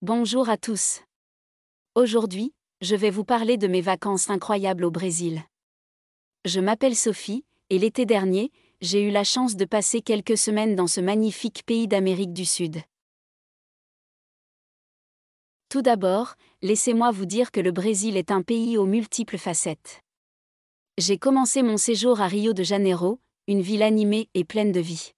Bonjour à tous. Aujourd'hui, je vais vous parler de mes vacances incroyables au Brésil. Je m'appelle Sophie, et l'été dernier, j'ai eu la chance de passer quelques semaines dans ce magnifique pays d'Amérique du Sud. Tout d'abord, laissez-moi vous dire que le Brésil est un pays aux multiples facettes. J'ai commencé mon séjour à Rio de Janeiro, une ville animée et pleine de vie.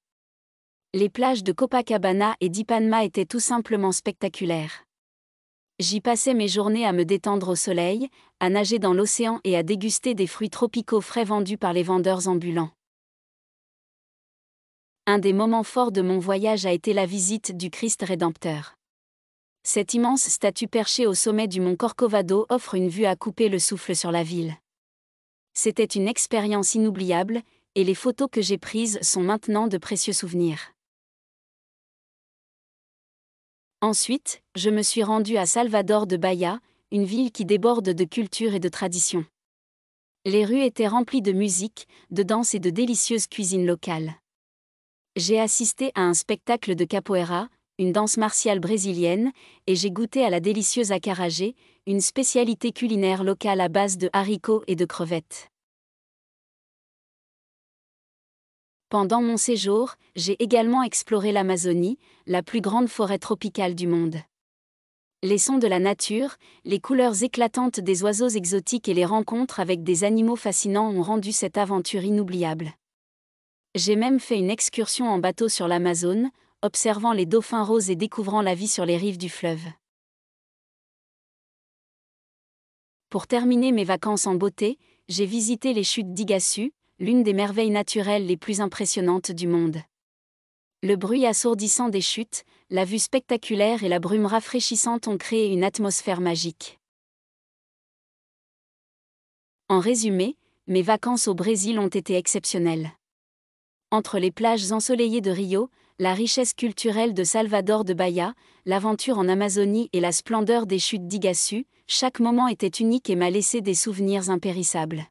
Les plages de Copacabana et d'Ipanema étaient tout simplement spectaculaires. J'y passais mes journées à me détendre au soleil, à nager dans l'océan et à déguster des fruits tropicaux frais vendus par les vendeurs ambulants. Un des moments forts de mon voyage a été la visite du Christ Rédempteur. Cette immense statue perchée au sommet du mont Corcovado offre une vue à couper le souffle sur la ville. C'était une expérience inoubliable, et les photos que j'ai prises sont maintenant de précieux souvenirs. Ensuite, je me suis rendue à Salvador de Bahia, une ville qui déborde de culture et de tradition. Les rues étaient remplies de musique, de danse et de délicieuses cuisines locales. J'ai assisté à un spectacle de capoeira, une danse martiale brésilienne, et j'ai goûté à la délicieuse acarajé, une spécialité culinaire locale à base de haricots et de crevettes. Pendant mon séjour, j'ai également exploré l'Amazonie, la plus grande forêt tropicale du monde. Les sons de la nature, les couleurs éclatantes des oiseaux exotiques et les rencontres avec des animaux fascinants ont rendu cette aventure inoubliable. J'ai même fait une excursion en bateau sur l'Amazone, observant les dauphins roses et découvrant la vie sur les rives du fleuve. Pour terminer mes vacances en beauté, j'ai visité les chutes d'Iguaçu, l'une des merveilles naturelles les plus impressionnantes du monde. Le bruit assourdissant des chutes, la vue spectaculaire et la brume rafraîchissante ont créé une atmosphère magique. En résumé, mes vacances au Brésil ont été exceptionnelles. Entre les plages ensoleillées de Rio, la richesse culturelle de Salvador de Bahia, l'aventure en Amazonie et la splendeur des chutes d'Iguaçu, chaque moment était unique et m'a laissé des souvenirs impérissables.